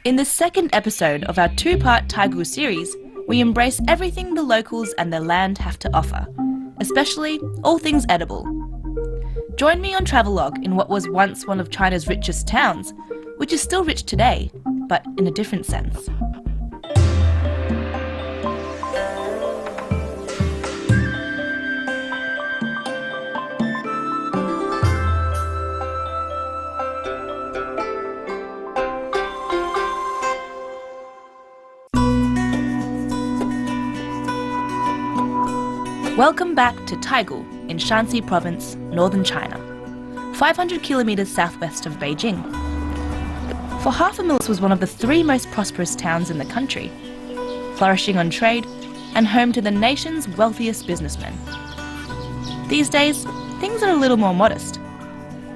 In the second episode of our two-part Taigu series, we embrace everything the locals and their land have to offer, especially all things edible. Join me on travelogue in what was once one of China's richest towns, which is still rich today, but in a different sense. Welcome back to Taigu in Shanxi province, northern China, 500 kilometers southwest of Beijing. For half a millennium, this was one of the three most prosperous towns in the country, flourishing on trade and home to the nation's wealthiest businessmen. These days, things are a little more modest.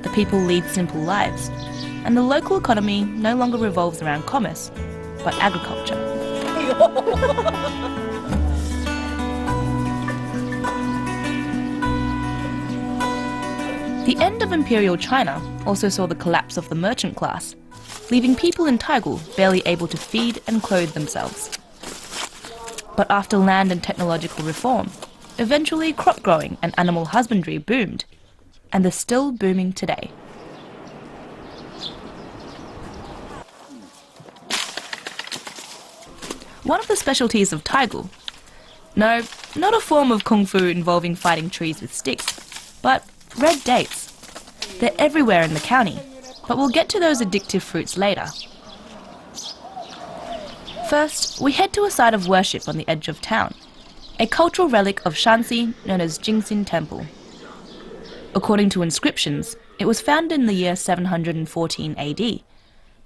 The people lead simple lives, and the local economy no longer revolves around commerce, but agriculture. The end of imperial China also saw the collapse of the merchant class, leaving people in Taigu barely able to feed and clothe themselves. But after land and technological reform, eventually crop growing and animal husbandry boomed, and they're still booming today. One of the specialties of Taigu, no, not a form of kung fu involving fighting trees with sticks, but red dates. They're everywhere in the county, but we'll get to those addictive fruits later. First, we head to a site of worship on the edge of town, a cultural relic of Shanxi known as Jinxing Temple. According to inscriptions, it was founded in the year 714 AD,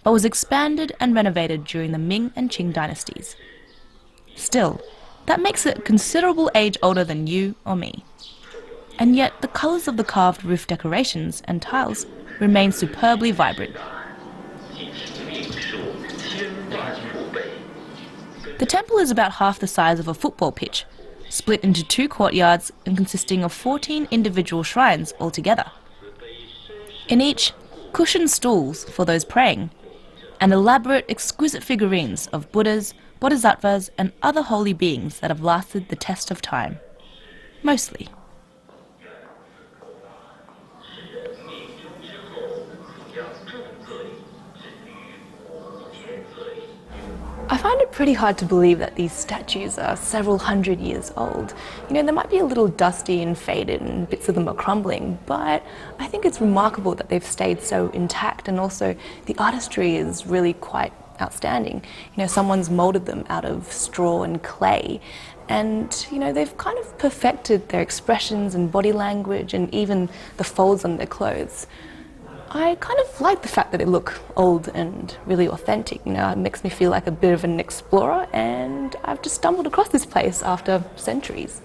but was expanded and renovated during the Ming and Qing dynasties. Still, that makes it a considerable age older than you or me. And yet the colours of the carved roof decorations and tiles remain superbly vibrant. The temple is about half the size of a football pitch, split into two courtyards and consisting of 14 individual shrines altogether. In each, cushioned stools for those praying, and elaborate, exquisite figurines of Buddhas, Bodhisattvas and other holy beings that have lasted the test of time. Mostly. I find it pretty hard to believe that these statues are several hundred years old. You know, they might be a little dusty and faded and bits of them are crumbling, but I think it's remarkable that they've stayed so intact, and also the artistry is really quite outstanding. You know, someone's moulded them out of straw and clay, and you know, they've kind of perfected their expressions and body language and even the folds on their clothes. I kind of like the fact that they look old and really authentic. You know, it makes me feel like a bit of an explorer, and I've just stumbled across this place after centuries.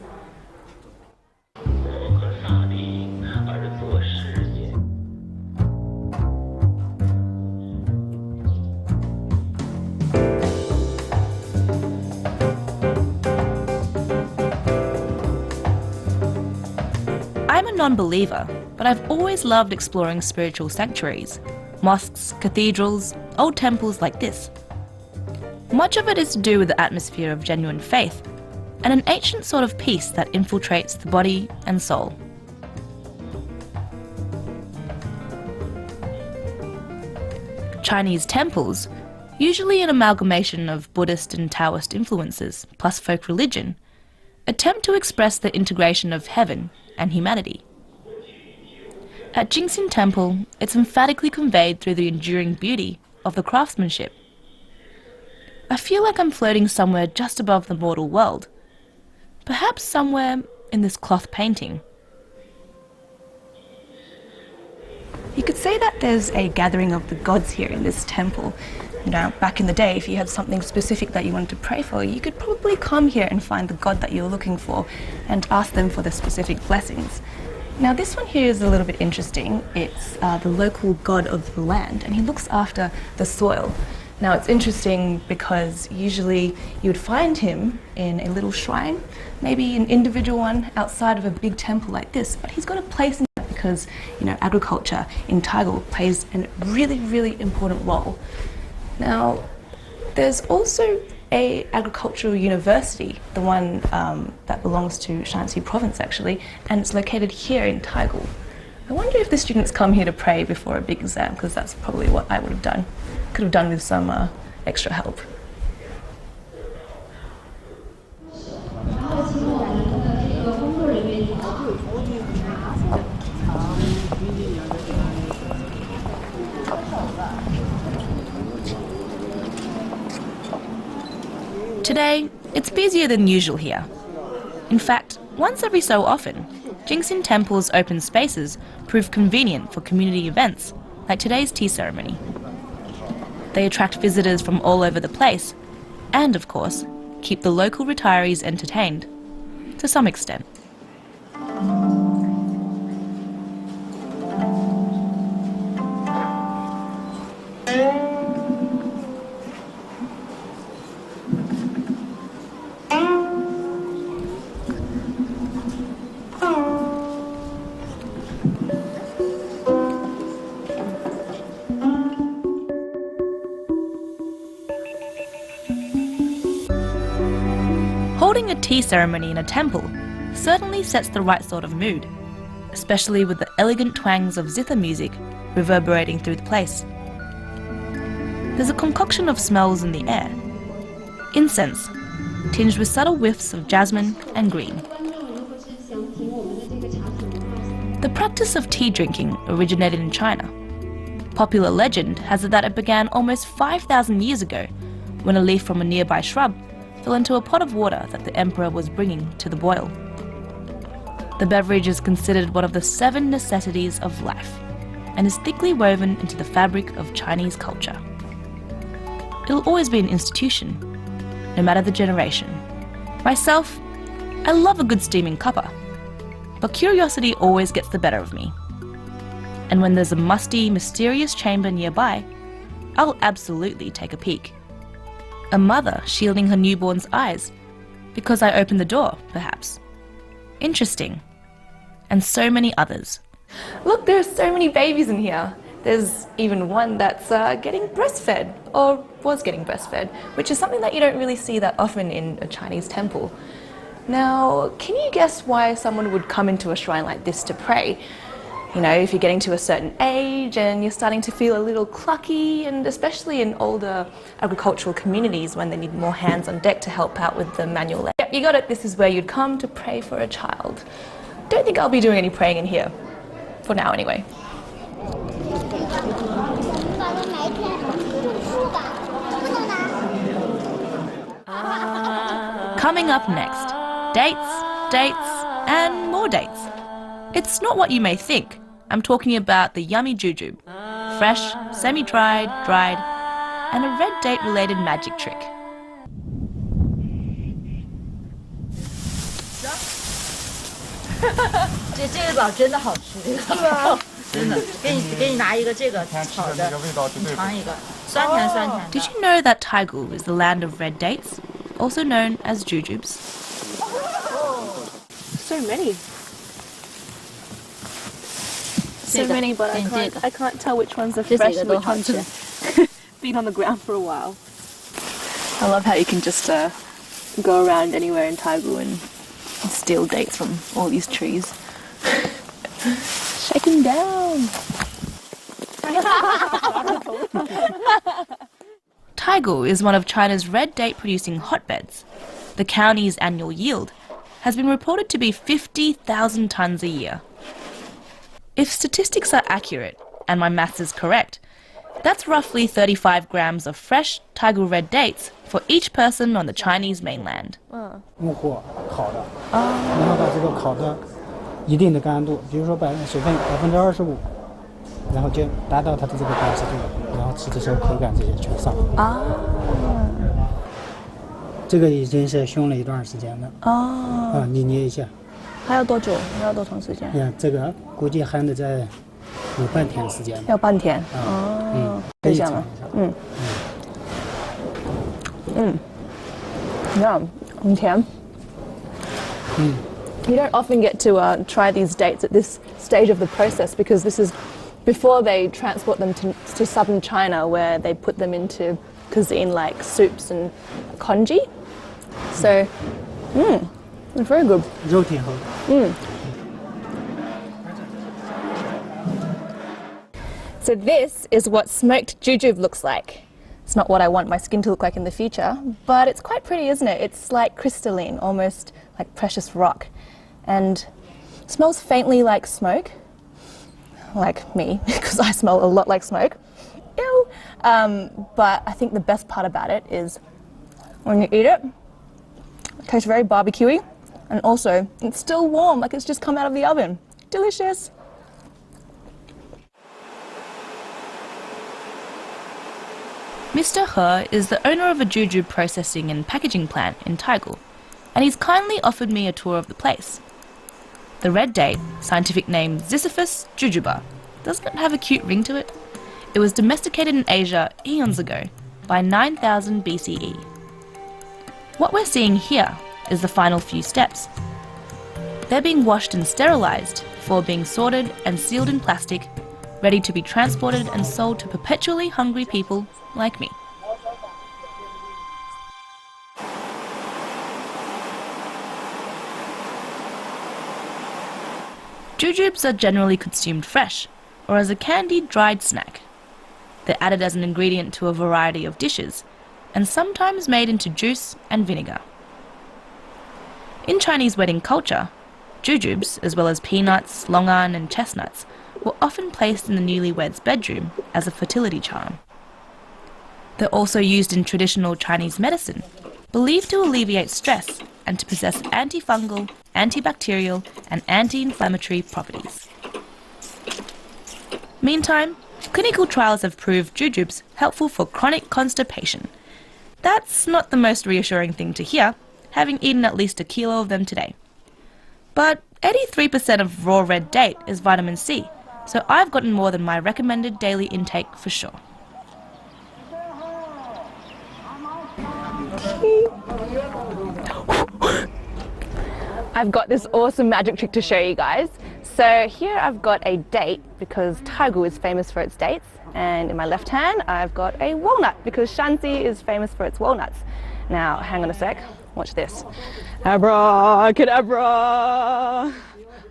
I'm a non-believer, but I've always loved exploring spiritual sanctuaries, mosques, cathedrals, old temples like this. Much of it is to do with the atmosphere of genuine faith and an ancient sort of peace that infiltrates the body and soul. Chinese temples, usually an amalgamation of Buddhist and Taoist influences plus folk religion, attempt to express the integration of heaven and humanity. At Jinxing Temple, it's emphatically conveyed through the enduring beauty of the craftsmanship. I feel like I'm floating somewhere just above the mortal world, perhaps somewhere in this cloth painting. You could say that there's a gathering of the gods here in this temple. You know, back in the day, if you had something specific that you wanted to pray for, you could probably come here and find the god that you're looking for and ask them for the specific blessings. Now this one here is a little bit interesting. It's the local god of the land, and he looks after the soil. Now it's interesting because usually you would find him in a little shrine, maybe an individual one outside of a big temple like this, but he's got a place in that because, you know, agriculture in Taigu plays a really, really important role. Now, There's also a agricultural university, the one that belongs to Shanxi province actually, and it's located here in Taigu. I wonder if the students come here to pray before a big exam, because that's probably what I would have done. Could have done with some extra help. Today, it's busier than usual here. In fact, once every so often, Jinxing Temple's open spaces prove convenient for community events, like today's tea ceremony. They attract visitors from all over the place, and of course, keep the local retirees entertained, to some extent. Holding a tea ceremony in a temple certainly sets the right sort of mood, especially with the elegant twangs of zither music reverberating through the place. There's a concoction of smells in the air. Incense, tinged with subtle whiffs of jasmine and green. The practice of tea drinking originated in China. Popular legend has it that it began almost 5,000 years ago when a leaf from a nearby shrub fell into a pot of water that the emperor was bringing to the boil. The beverage is considered one of the 7 necessities of life and is thickly woven into the fabric of Chinese culture. It'll always be an institution, no matter the generation. Myself, I love a good steaming cuppa, but curiosity always gets the better of me. And when there's a musty, mysterious chamber nearby, I'll absolutely take a peek. A mother shielding her newborn's eyes, because I opened the door, perhaps. Interesting. And so many others. Look, there are so many babies in here. There's even one that's getting breastfed, or was getting breastfed, which is something that you don't really see that often in a Chinese temple. Now, can you guess why someone would come into a shrine like this to pray? You know, if you're getting to a certain age and you're starting to feel a little clucky, and especially in older agricultural communities when they need more hands on deck to help out with the manual labor. Yep, you got it. This is where you'd come to pray for a child. Don't think I'll be doing any praying in here. For now, anyway. Coming up next, dates, and more dates. It's not what you may think. I'm talking about the yummy jujube. Fresh, semi-dried, dried, and a red date-related magic trick. Did you know that Taigu is the land of red dates, also known as Jujubes? So many. So many, but I can't tell which ones are fresh and which ones have been on the ground for a while. I love how you can just go around anywhere in Taigu and steal dates from all these trees. Shake them down! Taigu is one of China's red date producing hotbeds. The county's annual yield has been reported to be 50,000 tonnes a year. If statistics are accurate, and my maths is correct, that's roughly 35 grams of fresh Taigu red dates for each person on the Chinese mainland. You don't often get to try these dates at this stage of the process, because this is before they transport them to southern China, where they put them into cuisine like soups and congee. So, it's very good. So this is what smoked jujube looks like. It's not what I want my skin to look like in the future, but it's quite pretty, isn't it? It's like crystalline, almost like precious rock, and smells faintly like smoke, like me, because I smell a lot like smoke. Ew. But I think the best part about it is when you eat it, it tastes very barbecuey, and also it's still warm, like it's just come out of the oven. Delicious. Mr. He is the owner of a Jujube Processing and packaging plant in Taigu, and he's kindly offered me a tour of the place. The red date, scientific name Ziziphus jujube, doesn't it have a cute ring to it? It was domesticated in Asia eons ago, by 9000 BCE. What we're seeing here is the final few steps. They're being washed and sterilised before being sorted and sealed in plastic, ready to be transported and sold to perpetually hungry people like me. Jujubes are generally consumed fresh, or as a candied dried snack. They're added as an ingredient to a variety of dishes, and sometimes made into juice and vinegar. In Chinese wedding culture, jujubes, as well as peanuts, longan and chestnuts, were often placed in the newlywed's bedroom as a fertility charm. They're also used in traditional Chinese medicine, believed to alleviate stress and to possess antifungal, antibacterial and anti-inflammatory properties. Meantime, clinical trials have proved jujubes helpful for chronic constipation. That's not the most reassuring thing to hear, having eaten at least 1 kilo of them today. But 83% of raw red date is vitamin C, so I've gotten more than my recommended daily intake for sure. I've got this awesome magic trick to show you guys. So here I've got a date because Taigu is famous for its dates, and in my left hand I've got a walnut because Shanxi is famous for its walnuts. Now hang on a sec, watch this. Abracadabra!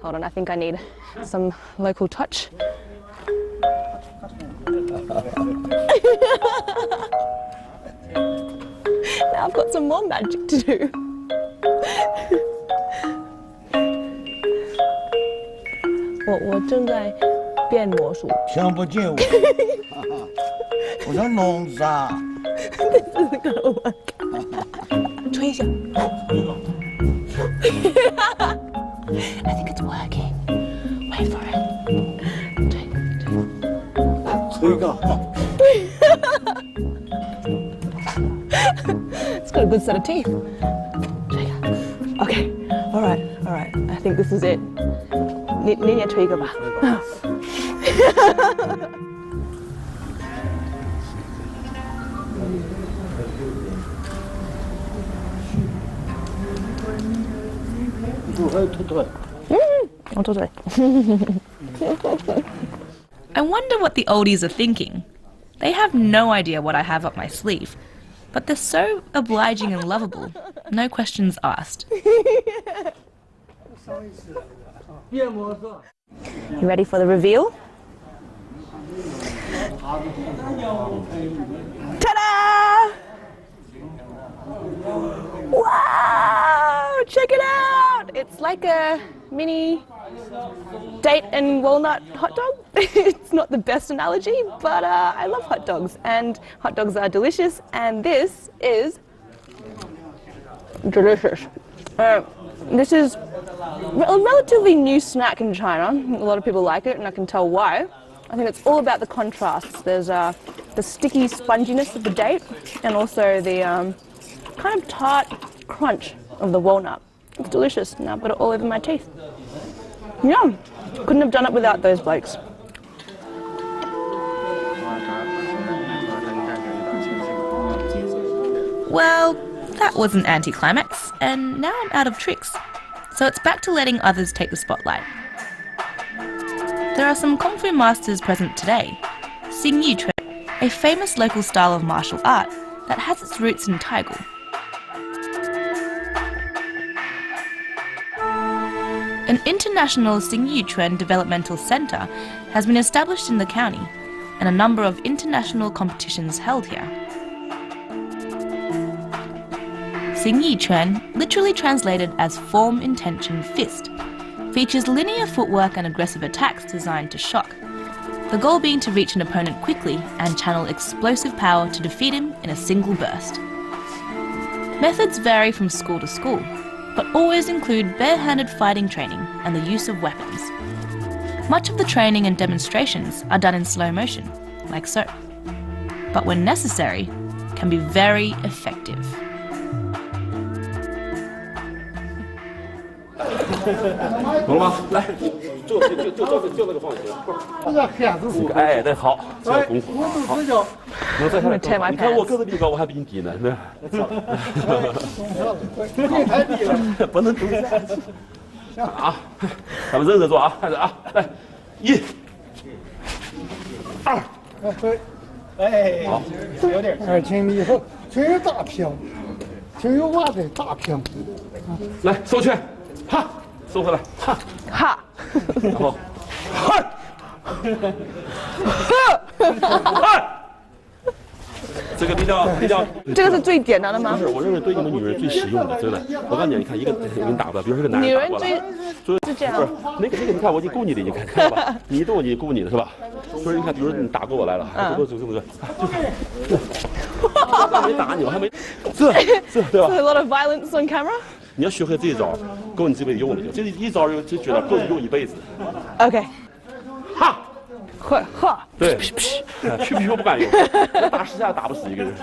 Hold on, I think I need some local touch. Now I've got some more magic to do. 我正在变魔术。想不进我，我要弄啥？This isn't gonna work. 吹一下。I think it's working. Wait for it. 吹个。It's got a good set of teeth. Okay, all right. I think this is it. 你也吹一个吧。我吐腿。I wonder what the oldies are thinking. They have no idea what I have up my sleeve, but they're so obliging and lovable. No questions asked. You ready for the reveal? Ta-da! Wow! Check it out! It's like a mini date and walnut hot dog. It's not the best analogy, but I love hot dogs, and hot dogs are delicious, and this is delicious. This is a relatively new snack in China. A lot of people like it, and I can tell why. I think it's all about the contrasts. There's the sticky sponginess of the date, and also the kind of tart crunch of the walnut. It's delicious. Now I've got it all over my teeth. Yeah, couldn't have done it without those blokes. Well, that was an anticlimax, and now I'm out of tricks. So it's back to letting others take the spotlight. There are some Kung Fu masters present today. Xing Yi, a famous local style of martial art, that has its roots in Taigu. An international Xingyuquan developmental centre has been established in the county, and a number of international competitions held here. Xingyuquan, literally translated as form, intention, fist, features linear footwork and aggressive attacks designed to shock, the goal being to reach an opponent quickly and channel explosive power to defeat him in a single burst. Methods vary from school to school, but always include bare-handed fighting training and the use of weapons. Much of the training and demonstrations are done in slow motion, like so, but when necessary, can be very effective. 懂了吗？来，就那个方向。这个汉子是。哎，对，好，这个功夫好。能再下来。你看我个子比你高，我还比你低呢，那。太低了，不能中下。啊，咱们认真做啊，开始啊，来，1、2。哎，好，有点。请你以后全有大屏，全有袜子大屏。来，收拳，哈。 收回来，哈，哈，然后，哈，哈，这个比较，这个是最简单的吗？不是，我认为对你们女人最实用的，真的。我告诉你，你看一个给你打不了，比如说这个男人打过来，是这样。不是那个，你看我已经雇你的，你看吧，你一动我就雇你的是吧？所以你看，比如说你打过我来了，这是，我没打你，我还没，这对吧 ？A lot of violence on camera. 你要学会这一招，够你这辈子用的，这一招就觉得够你用一辈子。OK， 哈，哈，对，去我不敢用，打10下打不死一个人。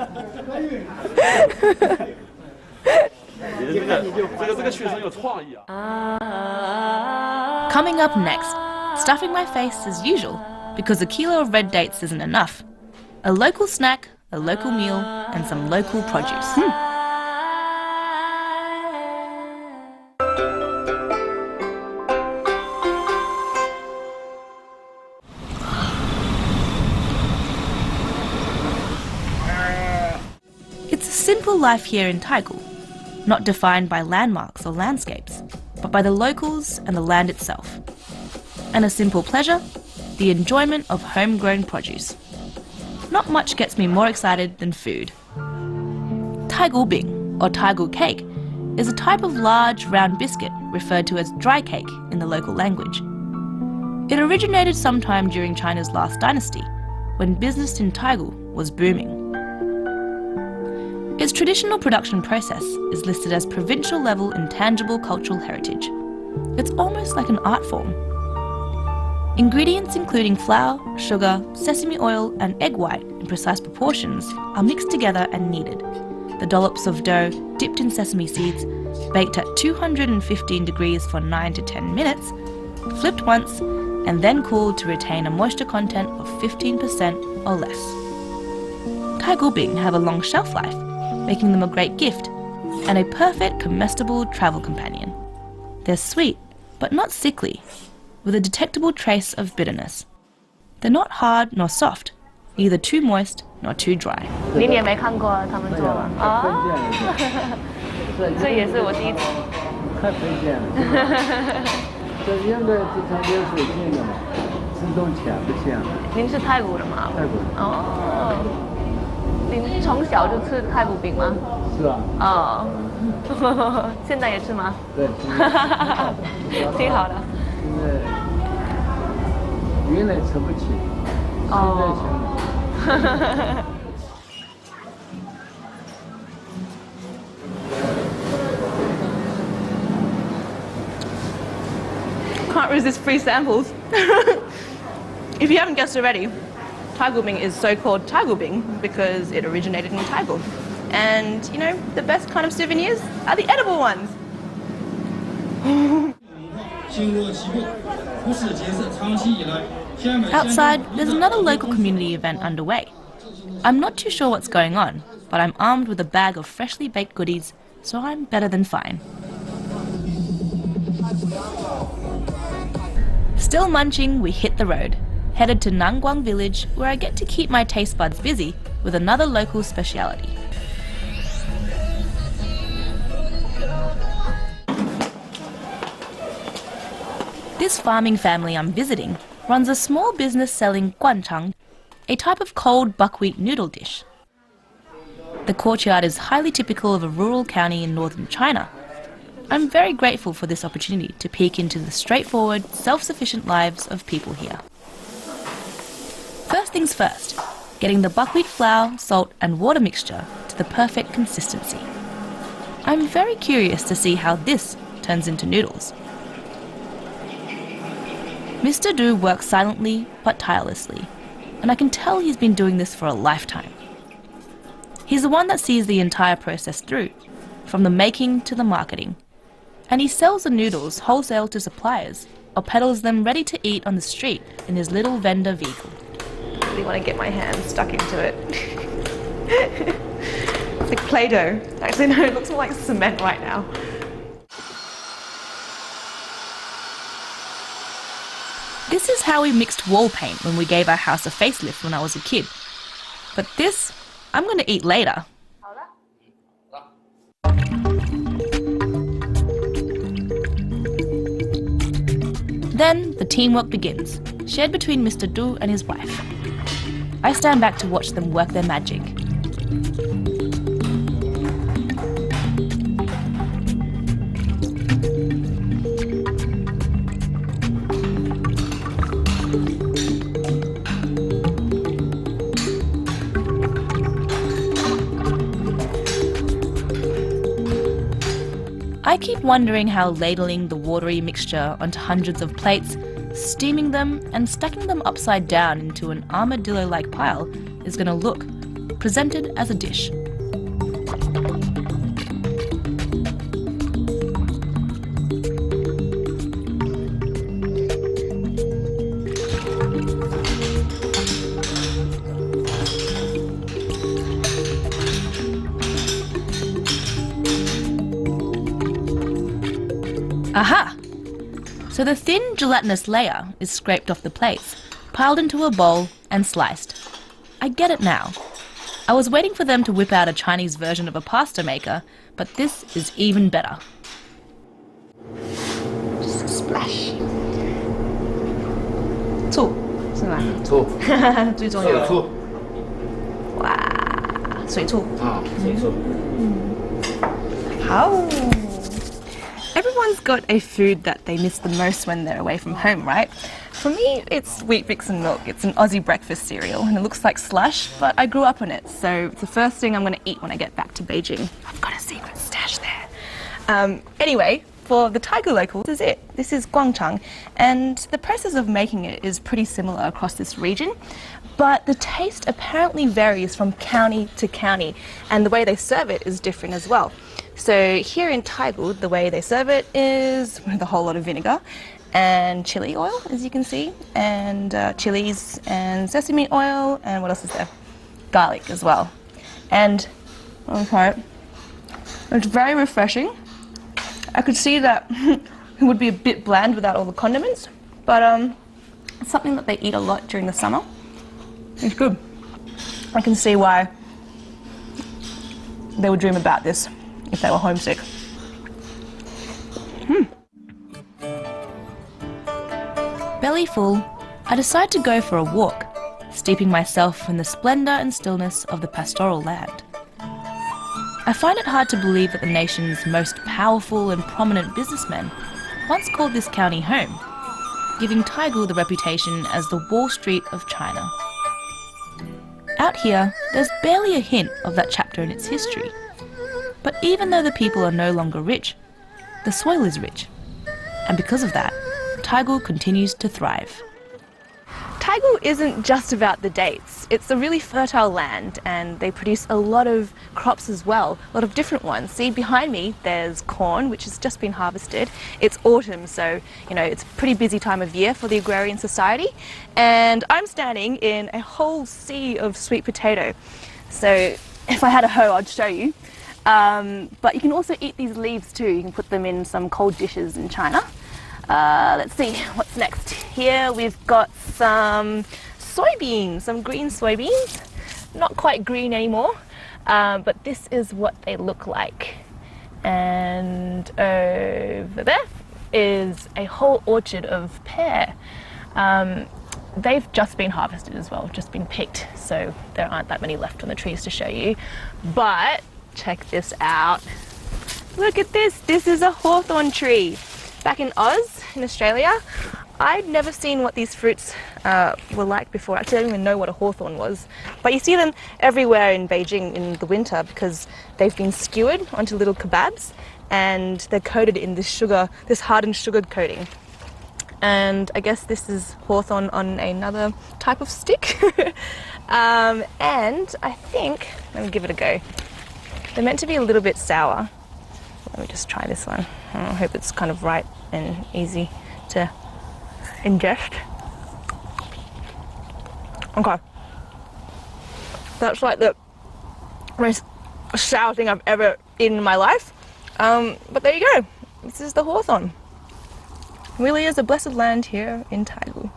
这个确实有创意啊。Coming up next, stuffing my face as usual, because a kilo of red dates isn't enough. A local snack, a local meal, and some local produce. It's a simple life here in Taigu, not defined by landmarks or landscapes, but by the locals and the land itself. And a simple pleasure, the enjoyment of homegrown produce. Not much gets me more excited than food. Taigu Bing, or Taigu cake, is a type of large round biscuit referred to as dry cake in the local language. It originated sometime during China's last dynasty, when business in Taigu was booming. Its traditional production process is listed as provincial-level intangible cultural heritage. It's almost like an art form. Ingredients including flour, sugar, sesame oil and egg white in precise proportions are mixed together and kneaded. The dollops of dough dipped in sesame seeds, baked at 215 degrees for 9 to 10 minutes, flipped once, and then cooled to retain a moisture content of 15% or less. Taigu Bing have a long shelf life, making them a great gift and a perfect comestible travel companion. They're sweet, but not sickly, with a detectable trace of bitterness. They're not hard nor soft, neither too moist nor too dry. 您也没看过他们做吧？啊，这也是我第一次。太推荐了，这应该是从流水线的嘛，自动钱不像。您是泰国的吗？泰国。哦。您从小就吃泰国饼吗？是啊。哦。现在也吃吗？对。挺好的。原来吃不起，现在行。Can't resist free samples. If you haven't guessed already, Taigu Bing is so-called Taigu Bing because it originated in Taigu. And, you know, the best kind of souvenirs are the edible ones. Outside, there's another local community event underway. I'm not too sure what's going on, but I'm armed with a bag of freshly baked goodies, so I'm better than fine. Still munching, we hit the road, headed to Nanguang village, where I get to keep my taste buds busy with another local speciality, This farming family I'm visiting runs a small business selling Banh Chung, a type of cold buckwheat noodle dish. The courtyard is highly typical of a rural county in northern China. I'm very grateful for this opportunity to peek into the straightforward, self-sufficient lives of people here. First things first, getting the buckwheat flour, salt and water mixture to the perfect consistency. I'm very curious to see how this turns into noodles. Mr. Du works silently but tirelessly, and I can tell he's been doing this for a lifetime. He's the one that sees the entire process through, from the making to the marketing. And he sells the noodles wholesale to suppliers, or peddles them ready to eat on the street in his little vendor vehicle. I really want to get my hand stuck into it. It's like Play-Doh. Actually, no, it looks more like cement right now. This is how we mixed wall paint when we gave our house a facelift when I was a kid. But this, I'm going to eat later. Then the teamwork begins, shared between Mr. Du and his wife. I stand back to watch them work their magic. I keep wondering how ladling the watery mixture onto hundreds of plates, steaming them and stacking them upside down into an armadillo-like pile is going to look, presented as a dish. Aha! So the thin gelatinous layer is scraped off the plates, piled into a bowl and sliced. I get it now. I was waiting for them to whip out a Chinese version of a pasta maker, but this is even better. Just a splash. 醋是吗？醋，最重要。醋。哇，水醋。啊，水醋。好。Everyone's got a food that they miss the most when they're away from home, right? For me, it's Wheat Bix and Milk. It's an Aussie breakfast cereal and it looks like slush, but I grew up on it, so it's the first thing I'm going to eat when I get back to Beijing. I've got a secret stash there. Anyway, for the Taigu locals, this is it. This is guangchang, and the process of making it is pretty similar across this region, but the taste apparently varies from county to county, and the way they serve it is different as well. So here in Taigu, the way they serve it is with a whole lot of vinegar and chili oil, as you can see, and chilies and sesame oil, and what else is there? Garlic as well. And I'll try it. It's very refreshing. I could see that it would be a bit bland without all the condiments, but it's something that they eat a lot during the summer. It's good. I can see why they would dream about this if they were homesick. Belly full, I decide to go for a walk, steeping myself in the splendour and stillness of the pastoral land. I find it hard to believe that the nation's most powerful and prominent businessmen once called this county home, giving Taigu the reputation as the Wall Street of China. Out here, there's barely a hint of that chapter in its history. But even though the people are no longer rich, the soil is rich. And because of that, Taigu continues to thrive. Taigu isn't just about the dates. It's a really fertile land and they produce a lot of crops as well, a lot of different ones. See, behind me there's corn, which has just been harvested. It's autumn, so it's a pretty busy time of year for the agrarian society. And I'm standing in a whole sea of sweet potato. So if I had a hoe, I'd show you. But you can also eat these leaves too. You can put them in some cold dishes in China. Let's see, what's next? Here we've got some soybeans, some green soybeans. Not quite green anymore, but this is what they look like. And over there is a whole orchard of pear. They've just been harvested as well, just been picked, so there aren't that many left on the trees to show you. But check this out. Look at this. This is a hawthorn tree. Back in Oz, in Australia, I'd never seen what these fruits were like before. Actually, I didn't even know what a hawthorn was. But you see them everywhere in Beijing in the winter because they've been skewered onto little kebabs and they're coated in this sugar, this hardened sugar coating. And I guess this is hawthorn on another type of stick. And I think, let me give it a go. They're meant to be a little bit sour. Let me just try this one. I hope it's kind of right and easy to ingest. Okay. That's like the most sour thing I've ever eaten in my life. But there you go. This is the hawthorn. Really is a blessed land here in Taigu.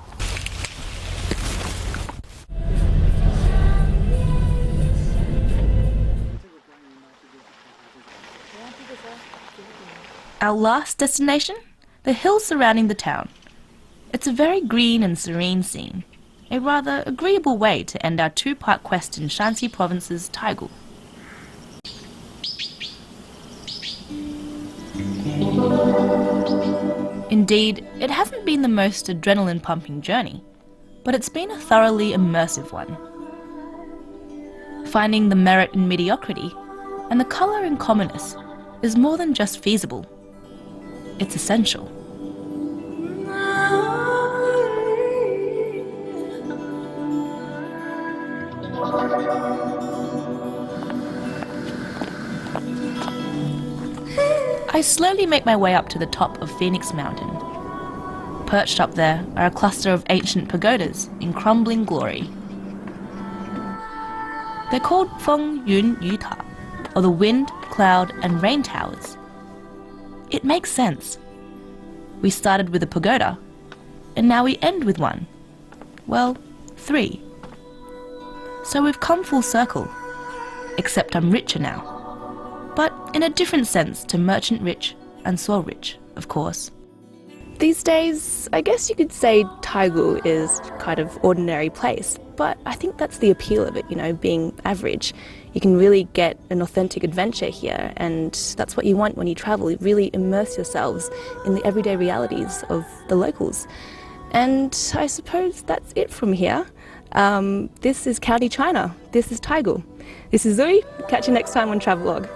Our last destination? The hills surrounding the town. It's a very green and serene scene, a rather agreeable way to end our two-part quest in Shanxi province's Taigu. Indeed, it hasn't been the most adrenaline-pumping journey, but it's been a thoroughly immersive one. Finding the merit in mediocrity and the colour in commonness is more than just feasible, it's essential. I slowly make my way up to the top of Phoenix Mountain. Perched up there are a cluster of ancient pagodas in crumbling glory. They're called Feng Yun Yu Ta, or the Wind, Cloud and Rain Towers. It makes sense. We started with a pagoda, and now we end with one. Well, 3. So we've come full circle, except I'm richer now. But in a different sense to merchant rich and soil rich, of course. These days, I guess you could say Taigu is kind of ordinary place, but I think that's the appeal of it, you know, being average. You can really get an authentic adventure here, and that's what you want when you travel. You really immerse yourselves in the everyday realities of the locals. And I suppose that's it from here. This is County China. This is Taigu. This is Zui. Catch you next time on Travelog.